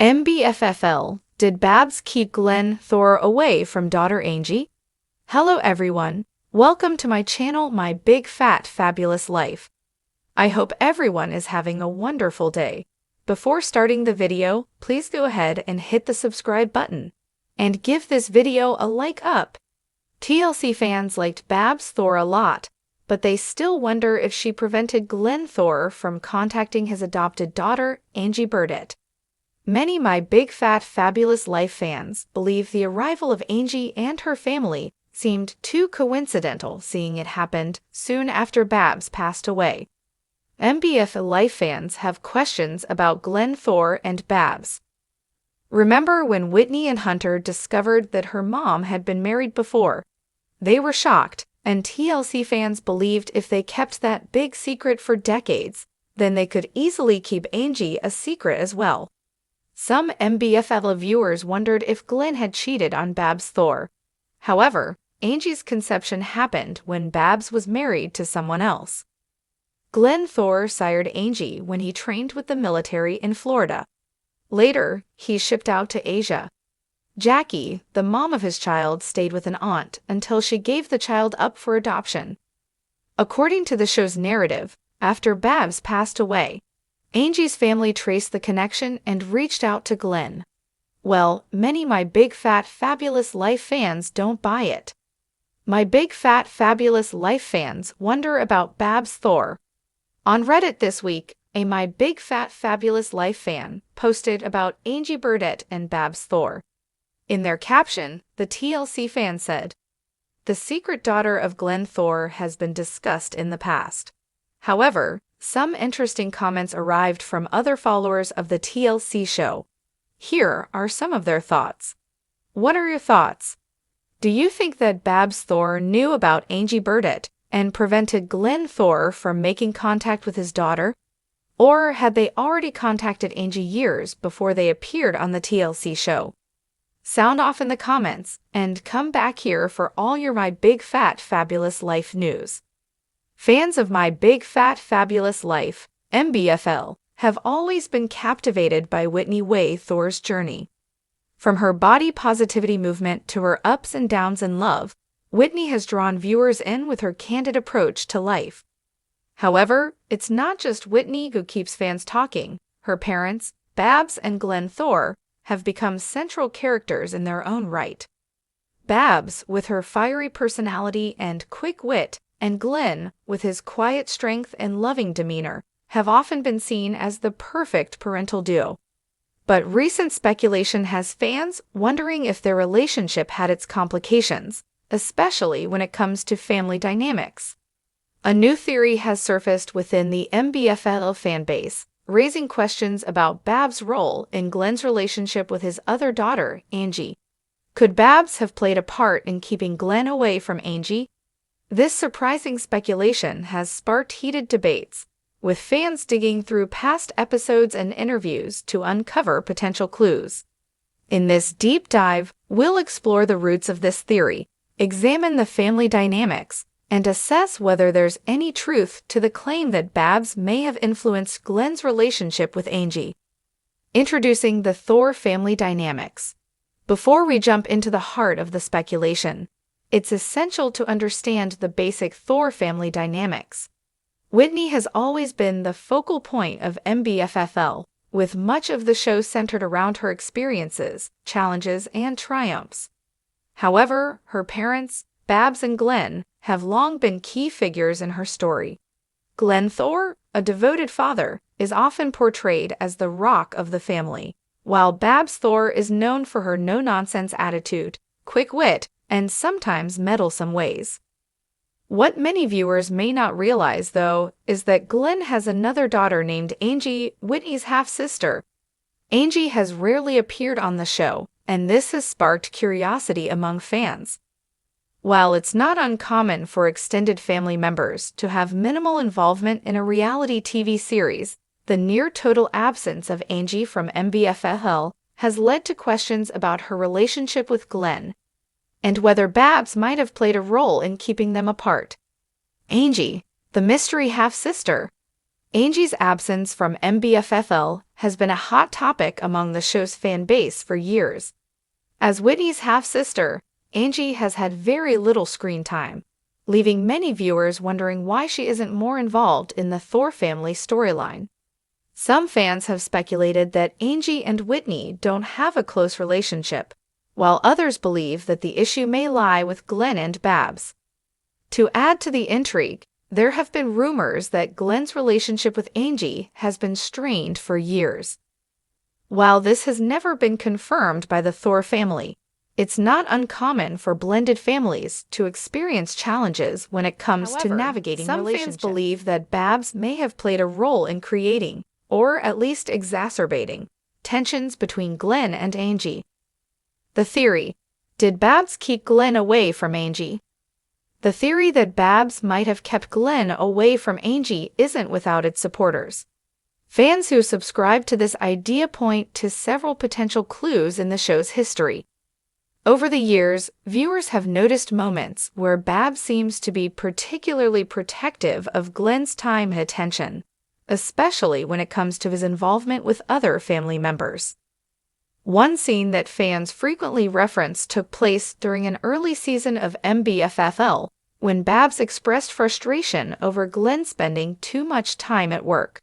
MBFL, did Babs keep Thore away from daughter Angie? Hello everyone, welcome to my channel My Big Fat Fabulous Life. I hope everyone is having a wonderful day. Before starting the video, please go ahead and hit the subscribe button. And give this video a like up. TLC fans liked Babs Thore a lot, but they still wonder if she prevented Thore from contacting his adopted daughter, Angie Burdett. Many My Big Fat Fabulous Life fans believe the arrival of Angie and her family seemed too coincidental, seeing it happened soon after Babs passed away. MBFL Life fans have questions about Thore and Babs. Remember when Whitney and Hunter discovered that her mom had been married before? They were shocked, and TLC fans believed if they kept that big secret for decades, then they could easily keep Angie a secret as well. Some MBFL viewers wondered if had cheated on Babs Thore. However, Angie's conception happened when Babs was married to someone else. Thore sired Angie when he trained with the military in Florida. Later, he shipped out to Asia. Jackie, the mom of his child, stayed with an aunt until she gave the child up for adoption. According to the show's narrative, after Babs passed away, Angie's family traced the connection and reached out to Well, many My Big Fat Fabulous Life fans don't buy it. My Big Fat Fabulous Life fans wonder about Babs Thore. On Reddit this week, a My Big Fat Fabulous Life fan posted about Angie Burdett and Babs Thore. In their caption, the TLC fan said, "The secret daughter of Thore has been discussed in the past." However, some interesting comments arrived from other followers of the TLC show. Here are some of their thoughts. What are your thoughts? Do you think that Babs Thore knew about Angie Burdett and prevented Thore from making contact with his daughter? Or had they already contacted Angie years before they appeared on the TLC show? Sound off in the comments and come back here for all your My Big Fat Fabulous Life news. Fans of My Big Fat Fabulous Life, MBFL, have always been captivated by Whitney Thore's journey. From her body positivity movement to her ups and downs in love, Whitney has drawn viewers in with her candid approach to life. However, it's not just Whitney who keeps fans talking. Her parents, Babs and Thore, have become central characters in their own right. Babs, with her fiery personality and quick wit, and with his quiet strength and loving demeanor, have often been seen as the perfect parental duo. But recent speculation has fans wondering if their relationship had its complications, especially when it comes to family dynamics. A new theory has surfaced within the MBFL fanbase, raising questions about Babs' role in relationship with his other daughter, Angie. Could Babs have played a part in keeping away from Angie? This surprising speculation has sparked heated debates, with fans digging through past episodes and interviews to uncover potential clues. In this deep dive, we'll explore the roots of this theory, examine the family dynamics, and assess whether there's any truth to the claim that Babs may have influenced relationship with Angie. Introducing the Thore family dynamics. Before we jump into the heart of the speculation, it's essential to understand the basic Thore family dynamics. Whitney has always been the focal point of MBFL, with much of the show centered around her experiences, challenges, and triumphs. However, her parents, Babs and have long been key figures in her story. Thore, a devoted father, is often portrayed as the rock of the family, while Babs Thore is known for her no-nonsense attitude, quick wit, and sometimes meddlesome ways. What many viewers may not realize, though, is that has another daughter named Angie, Whitney's half-sister. Angie has rarely appeared on the show, and this has sparked curiosity among fans. While it's not uncommon for extended family members to have minimal involvement in a reality TV series, the near-total absence of Angie from MBFL has led to questions about her relationship with and whether Babs might have played a role in keeping them apart. Angie, the mystery half-sister. Angie's absence from MBFL has been a hot topic among the show's fan base for years. As Whitney's half-sister, Angie has had very little screen time, leaving many viewers wondering why she isn't more involved in the Thore family storyline. Some fans have speculated that Angie and Whitney don't have a close relationship, while others believe that the issue may lie with Glenn and Babs. To add to the intrigue, there have been rumors that Glenn's relationship with Angie has been strained for years. While this has never been confirmed by the Thore family, it's not uncommon for blended families to experience challenges when it comes to navigating relationships. Some fans believe that Babs may have played a role in creating, or at least exacerbating, tensions between Glenn and Angie. The theory: did Babs keep Glenn away from Angie? The theory that Babs might have kept Glenn away from Angie isn't without its supporters. Fans who subscribe to this idea point to several potential clues in the show's history. Over the years, viewers have noticed moments where Babs seems to be particularly protective of Glenn's time and attention, especially when it comes to his involvement with other family members. One scene that fans frequently reference took place during an early season of MBFL, when Babs expressed frustration over Glenn spending too much time at work.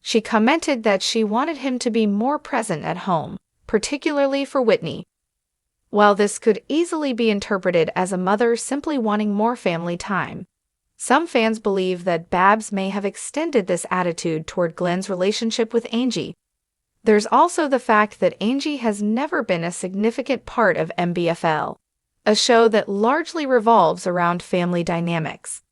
She commented that she wanted him to be more present at home, particularly for Whitney. While this could easily be interpreted as a mother simply wanting more family time, some fans believe that Babs may have extended this attitude toward Glenn's relationship with Angie. There's also the fact that Angie has never been a significant part of MBFL, a show that largely revolves around family dynamics.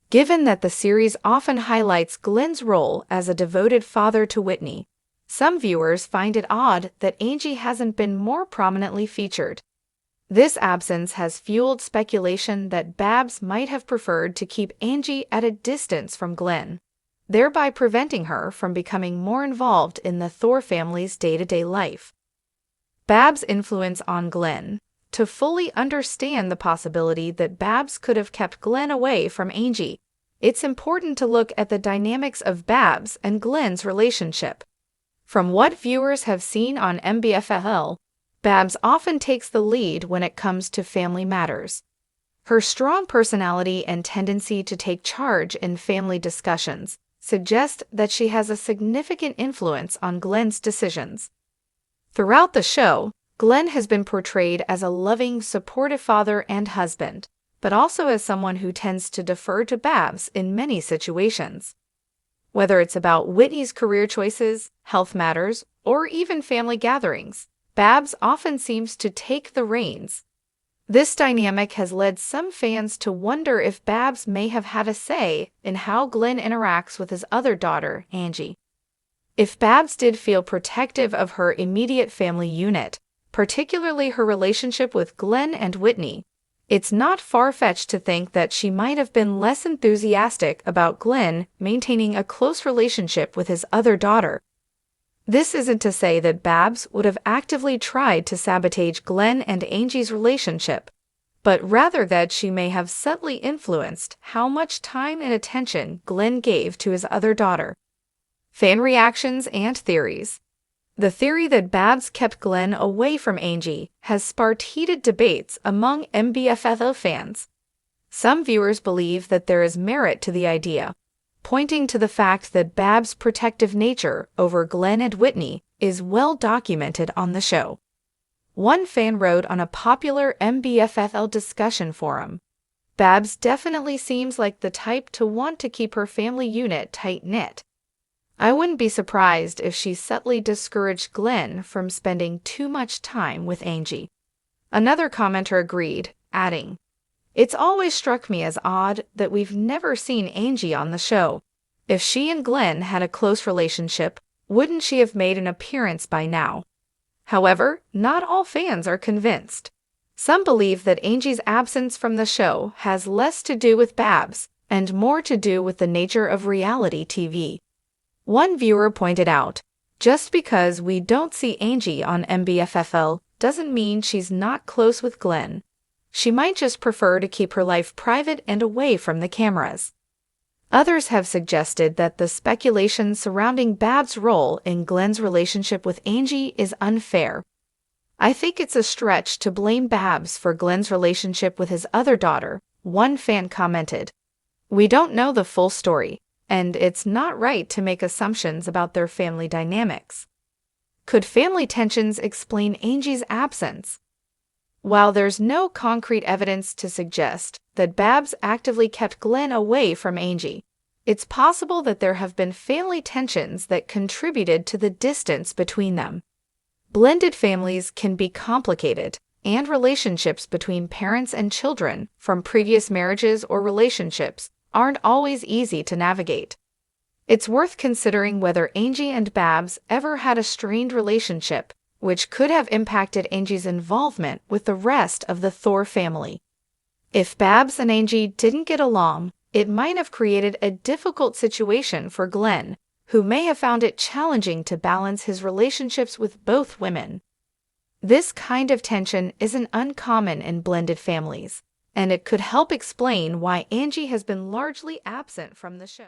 Given that the series often highlights Glenn's role as a devoted father to Whitney, some viewers find it odd that Angie hasn't been more prominently featured. This absence has fueled speculation that Babs might have preferred to keep Angie at a distance from Glenn, thereby preventing her from becoming more involved in the Thore family's day-to-day life. Babs' influence on Glenn. To fully understand the possibility that Babs could have kept Glenn away from Angie, it's important to look at the dynamics of Babs and Glenn's relationship. From what viewers have seen on MBFL, Babs often takes the lead when it comes to family matters. Her strong personality and tendency to take charge in family discussions suggest that she has a significant influence on Glenn's decisions. Throughout the show, Glenn has been portrayed as a loving, supportive father and husband, but also as someone who tends to defer to Babs in many situations. Whether it's about Whitney's career choices, health matters, or even family gatherings, Babs often seems to take the reins. This dynamic has led some fans to wonder if Babs may have had a say in how Glenn interacts with his other daughter, Angie. If Babs did feel protective of her immediate family unit, particularly her relationship with Glenn and Whitney, it's not far-fetched to think that she might have been less enthusiastic about Glenn maintaining a close relationship with his other daughter. This isn't to say that Babs would have actively tried to sabotage Glenn and Angie's relationship, but rather that she may have subtly influenced how much time and attention Glenn gave to his other daughter. Fan reactions and theories. The theory that Babs kept Glenn away from Angie has sparked heated debates among MBFL fans. Some viewers believe that there is merit to the idea, pointing to the fact that Babs' protective nature over Glenn and Whitney is well documented on the show. One fan wrote on a popular MBFL discussion forum, "Babs definitely seems like the type to want to keep her family unit tight-knit. I wouldn't be surprised if she subtly discouraged Glenn from spending too much time with Angie." Another commenter agreed, adding, "It's always struck me as odd that we've never seen Angie on the show. If she and Glenn had a close relationship, wouldn't she have made an appearance by now?" However, not all fans are convinced. Some believe that Angie's absence from the show has less to do with Babs and more to do with the nature of reality TV. One viewer pointed out, "Just because we don't see Angie on MBFL doesn't mean she's not close with Glenn. She might just prefer to keep her life private and away from the cameras." Others have suggested that the speculation surrounding Babs' role in Glenn's relationship with Angie is unfair. I think it's a stretch to blame Babs for Glenn's relationship with his other daughter, one fan commented. We don't know the full story, and it's not right to make assumptions about their family dynamics. Could family tensions explain Angie's absence? While there's no concrete evidence to suggest that Babs actively kept Glenn away from Angie, it's possible that there have been family tensions that contributed to the distance between them. Blended families can be complicated, and relationships between parents and children from previous marriages or relationships aren't always easy to navigate. It's worth considering whether Angie and Babs ever had a strained relationship, which could have impacted Angie's involvement with the rest of the Thore family. If Babs and Angie didn't get along, it might have created a difficult situation for Glenn, who may have found it challenging to balance his relationships with both women. This kind of tension isn't uncommon in blended families, and it could help explain why Angie has been largely absent from the show.